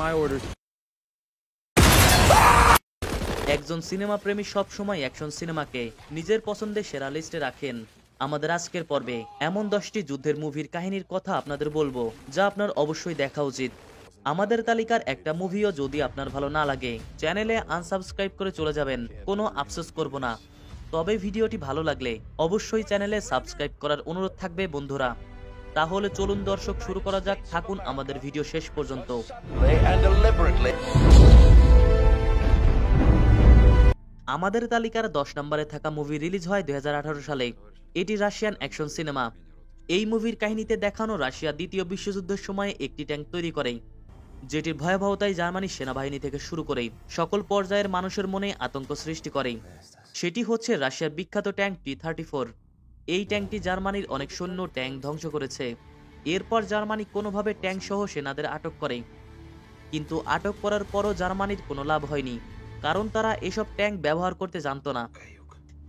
my orders. একজন cinema প্রেমী সব সময় অ্যাকশন সিনেমাকে নিজের পছন্দের সেরা লিস্টে রাখেন। আমাদের আজকের পর্বে এমন 10টি যুদ্ধের মুভির কাহিনীর কথা আপনাদের বলবো, যা আপনার অবশ্যই দেখা উচিত। আমাদের তালিকার একটা মুভিও যদি আপনার ভালো না লাগে, চ্যানেলে আনসাবস্ক্রাইব করে চলে যাবেন, কোনো আফসোস করব না। তবে ভিডিওটি ভালো লাগলে অবশ্যই চ্যানেলে সাবস্ক্রাইব করার অনুরোধ থাকবে বন্ধুরা। তাহলে চলুন দর্শক, শুরু করা যাক। থাকুন আমাদের ভিডিও শেষ পর্যন্ত। আমাদের তালিকার 10 নম্বরে থাকা মুভি রিলিজ হয় 2018 সালে। এটি রাশিয়ান অ্যাকশন সিনেমা। এই মুভির কাহিনীতে দেখানো রাশিয়া দ্বিতীয় বিশ্বযুদ্ধের সময় একটি ট্যাঙ্ক তৈরি করে, যেটির ভয়াবহতায় জার্মানি সেনাবাহিনী থেকে শুরু করে সকল পর্যায়ের মানুষের মনে আতঙ্ক সৃষ্টি করে। সেটি হচ্ছে রাশিয়ার বিখ্যাত ট্যাঙ্ক T-34। এই ট্যাঙ্কটি জার্মানির অনেক সৈন্য ট্যাঙ্ক ধ্বংস করেছে। এরপর জার্মানি কোনোভাবে ট্যাঙ্ক সহ সেনাদের আটক করে, কিন্তু আটক করার পরও জার্মানির কোনো লাভ হয়নি, কারণ তারা এসব ট্যাঙ্ক ব্যবহার করতে জানতো না।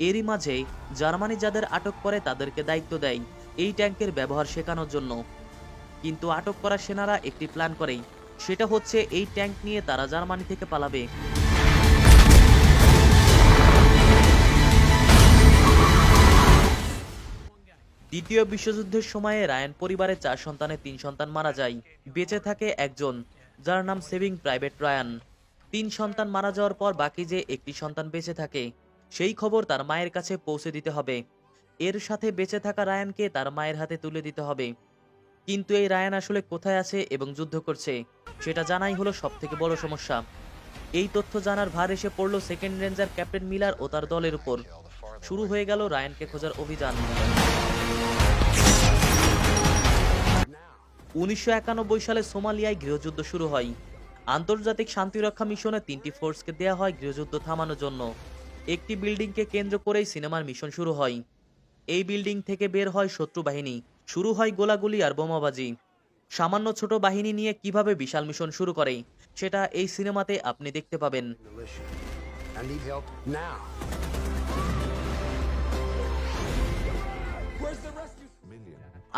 এরই মাঝে জার্মানি যাদের আটক করে তাদেরকে দায়িত্ব দেয় এই ট্যাঙ্কের ব্যবহার শেখানোর জন্য। কিন্তু আটক করা সেনারা একটি প্ল্যান করে, সেটা হচ্ছে এই ট্যাঙ্ক নিয়ে তারা জার্মানি থেকে পালাবে। দ্বিতীয় বিশ্বযুদ্ধের সময়ে রায়ান পরিবারের 4 সন্তানের 3 সন্তান মারা যায়। বেঁচে থাকে একজন, যার নাম সেভিং প্রাইভেট রায়ান। 3 সন্তান মারা যাওয়ার পর বাকি যে একটি সন্তান বেঁচে থাকে, সেই খবর তার মায়ের কাছে পৌঁছে দিতে হবে। এর সাথে বেঁচে থাকা রায়ানকে তার মায়ের হাতে তুলে দিতে হবে। কিন্তু এই রায়ান আসলে কোথায় আছে এবং যুদ্ধ করছে, সেটা জানাই হলো সবথেকে বড় সমস্যা। এই তথ্য জানার ভার এসে পড়ল সেকেন্ড রেঞ্জার ক্যাপ্টেন মিলার ও তার দলের উপর। শুরু হয়ে গেল রায়ানকে খোঁজার অভিযান। 1991 সালে সোমালিয়ায় গৃহযুদ্ধ শুরু হয়। আন্তর্জাতিক শান্তিরক্ষা মিশনে 3টি ফোর্সকে দেয়া হয় গৃহযুদ্ধ থামানোর জন্য। একটি বিল্ডিংকে কেন্দ্র করেই সিনেমার মিশন শুরু হয়। এই বিল্ডিং থেকে বের হয় শত্রু বাহিনী, শুরু হয় গোলাগুলি আর বোমাবাজি। সামান্য ছোট বাহিনী নিয়ে কিভাবে বিশাল মিশন শুরু করে, সেটা এই সিনেমাতে আপনি দেখতে পাবেন।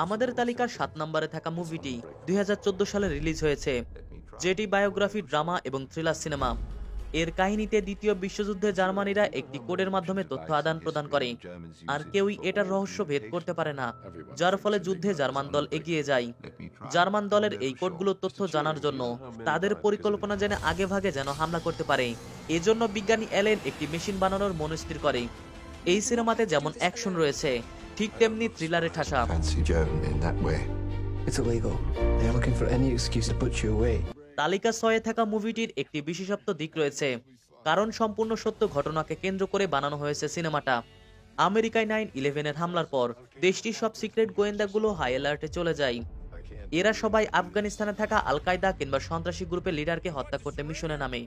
আমাদের তালিকার 7 নম্বরে থাকা মুভিটি 2014 সালে রিলিজ হয়েছে, যেটি বায়োগ্রাফি, ড্রামা এবং থ্রিলার সিনেমা। এর কাহিনীতে দ্বিতীয় বিশ্বযুদ্ধে জার্মানিরা একটি কোডের মাধ্যমে তথ্য আদান প্রদান করে, আর কেউই এটার রহস্য ভেদ করতে পারে না, যার ফলে যুদ্ধে জার্মান দল এগিয়ে যায়। জার্মান দলের এই কোডগুলোর তথ্য জানার জন্য তাদের পরিকল্পনা জেনে আগে ভাগে যেন হামলা করতে পারে, এজন্য বিজ্ঞানী এলেন একটি মেশিন বানানোর মনস্থির করে। এই সিনেমাতে যেমন অ্যাকশন রয়েছে, ঠিক তেমনি থ্রিলারে ঠাসা। তালিকা 6-এ থাকা মুভিটির একটি বিশেষত্ব দিক রয়েছে, কারণ সম্পূর্ণ সত্য ঘটনাকে কেন্দ্র করে বানানো হয়েছে সিনেমাটা। আমেরিকায় 9/11-এর হামলার পর দেশটির সব সিক্রেট গোয়েন্দাগুলো হাই অ্যালার্টে চলে যায়। এরা সবাই আফগানিস্তানে থাকা আল কায়দা কিংবা সন্ত্রাসী গ্রুপের লিডারকে হত্যা করতে মিশনে নামে।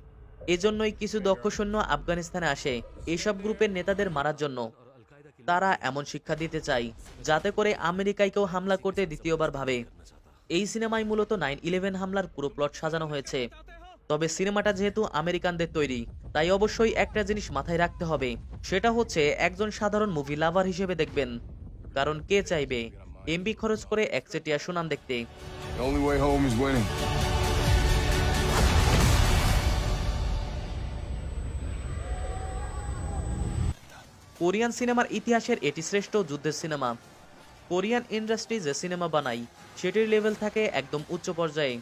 এজন্যই কিছু দক্ষ সৈন্য আফগানিস্তানে আসে এসব গ্রুপের নেতাদের মারার জন্য। তারা এমন শিক্ষা দিতে চায় যাতে করে আমেরিকায় কেউ হামলা করতে দ্বিতীয়বার ভাবে। এই সিনেমায় মূলত 9/11 হামলার পুরো প্লট সাজানো হয়েছে। তবে সিনেমাটা যেহেতু আমেরিকানদের তৈরি, তাই অবশ্যই একটা জিনিস মাথায় রাখতে হবে, সেটা হচ্ছে একজন সাধারণ মুভি লাভার হিসেবে দেখবেন, কারণ কে চাইবে এমবি খরচ করে একচেটিয়া সুনাম দেখতে। কোরিয়ান সিনেমার ইতিহাসের এটি শ্রেষ্ঠ যুদ্ধের সিনেমা। কোরিয়ান ইন্ডাস্ট্রি যে সিনেমা বানায়, সেটির লেভেল থাকে একদম উচ্চ পর্যায়ে।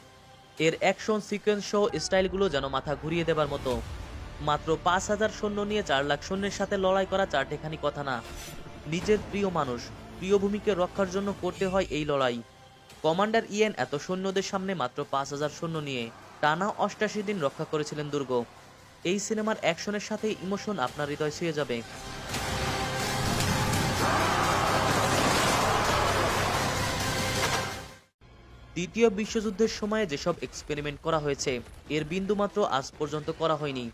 এর অ্যাকশন সিকোয়েন্স সহ স্টাইলগুলো যেন মাথা ঘুরিয়ে দেবার মতো। মাত্র 5,000 সৈন্য নিয়ে 4 লাখ সৈন্যের সাথে লড়াই করা চারটেখানি কথা না। নিজের প্রিয় মানুষ, প্রিয় ভূমিকে রক্ষার জন্য করতে হয় এই লড়াই। কমান্ডার ইয়েন এত সৈন্যদের সামনে মাত্র 5,000 সৈন্য নিয়ে টানা 88 দিন রক্ষা করেছিলেন দুর্গ। এই সিনেমার অ্যাকশনের সাথে ইমোশন আপনার হৃদয় ছুঁয়ে যাবে। দ্বিতীয় বিশ্বযুদ্ধের সময়ে যেসব এক্সপেরিমেন্ট করা হয়েছে, এর বিন্দুমাত্র আজ পর্যন্ত করা হয়নি,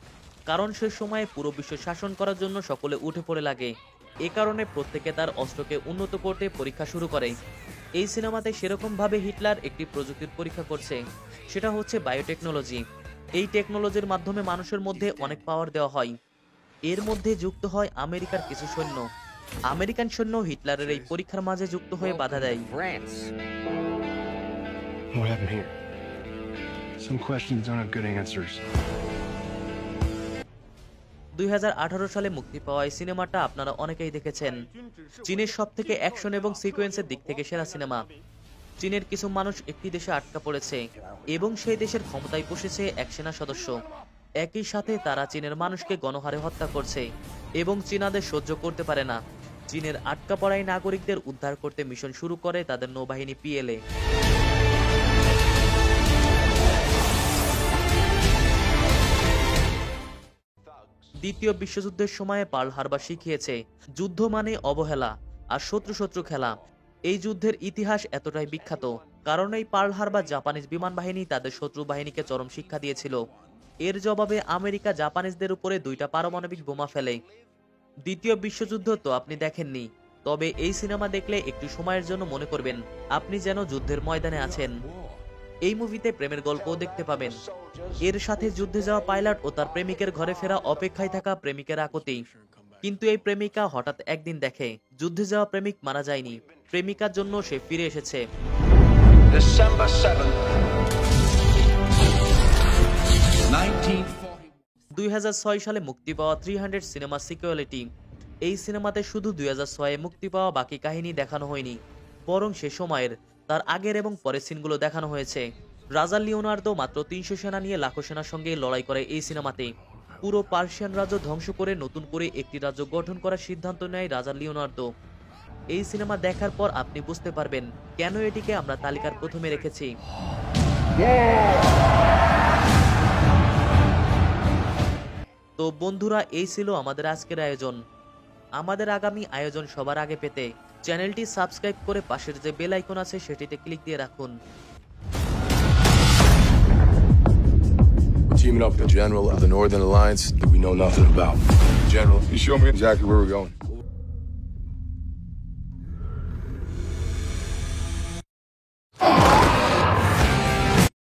কারণ সে সময়ে পুরো বিশ্ব শাসন করার জন্য সকলে উঠে পড়ে লাগে। এ কারণে প্রত্যেকে তার অস্ত্রকে উন্নত করতে পরীক্ষা শুরু করে। এই সিনেমাতে সেরকমভাবে হিটলার একটি প্রযুক্তির পরীক্ষা করছে, সেটা হচ্ছে বায়োটেকনোলজি। এই টেকনোলজির মাধ্যমে মানুষের মধ্যে অনেক পাওয়ার দেওয়া হয়। এর মধ্যে যুক্ত হয় আমেরিকার কিছু সৈন্য। আমেরিকান সৈন্য হিটলারের এই পরীক্ষার মাঝে যুক্ত হয়ে বাধা দেয়। Some questions don't have good answers. 2018 সালে মুক্তি পাওয়া এই সিনেমাটা আপনারা অনেকেই দেখেছেন। চীনের সবথেকে অ্যাকশন এবং সিকোয়েন্সের দিক থেকে সেরা সিনেমা। চীনের কিছু মানুষ একটি দেশে আটকা পড়েছে এবং সেই দেশের ক্ষমতায় বসেছে এক সেনা সদস্য। একই সাথে তারা চীনের মানুষকে গণহারে হত্যা করছে এবং চীনাদের সহ্য করতে পারে না। চীনের আটকা পড়া এই নাগরিকদের উদ্ধার করতে মিশন শুরু করে তাদের নৌবাহিনী পিএলএ। দ্বিতীয় বিশ্বযুদ্ধের সময়ে পার্ল হারবার শিখিয়েছে যুদ্ধ মানে অবহেলা আর শত্রু খেলা। এই যুদ্ধের ইতিহাস এতটাই বিখ্যাত কারণ এই পার্ল হারবার জাপানিজ বিমান বাহিনী তাদের শত্রু বাহিনীকে চরম শিক্ষা দিয়েছিল। এর জবাবে আমেরিকা জাপানিজদের উপরে 2টা পারমাণবিক বোমা ফেলে। দ্বিতীয় বিশ্বযুদ্ধ তো আপনি দেখেননি, তবে এই সিনেমা দেখলে একটু সময়ের জন্য মনে করবেন আপনি যেন যুদ্ধের ময়দানে আছেন। এই মুভিতে প্রেমের গল্পও দেখতে পাবেন। এর সাথে যুদ্ধে যাওয়া পাইলট ও তার প্রেমিকের ঘরে ফেরা অপেক্ষায় থাকা প্রেমিকের আকুতি। কিন্তু এই প্রেমিকা হঠাৎ একদিন দেখে যুদ্ধে যাওয়া প্রেমিক মারা যায়নি, প্রেমিকার জন্য সে ফিরে এসেছে। December 7th, 2006 সালে মুক্তি পাওয়া 300 সিনেমা সিকুয়েলিটি। এই সিনেমাতে শুধু 2006-এ মুক্তি পাওয়া বাকি কাহিনী দেখানো হয়নি, বরং সে সময়ের তার আগের এবং পরের সিনগুলো দেখানো হয়েছে। রাজা লিওনার্দো মাত্র 300 সেনা নিয়ে লাখো সেনার সঙ্গে লড়াই করে এই সিনেমাতে। পুরো পার্সিয়ান রাজ্য ধ্বংস করে নতুন করে একটি রাজ্য গঠন করার সিদ্ধান্ত নেয় রাজা লিওনার্দো। এই সিনেমা দেখার পর আপনি বুঝতে পারবেন কেন এটিকে আমরা তালিকার প্রথমে রেখেছি। তো বন্ধুরা, এই ছিল আমাদের আজকের আয়োজন। আমাদের আগামী আয়োজন সবার আগে পেতে চ্যানেলটি সাবস্ক্রাইব করে পাশের যে বেল আইকন আছে সেটিতে ক্লিক দিয়ে রাখুন। Teaming up with the general of the Northern Alliance that we know nothing about. General, you show me exactly where we're going.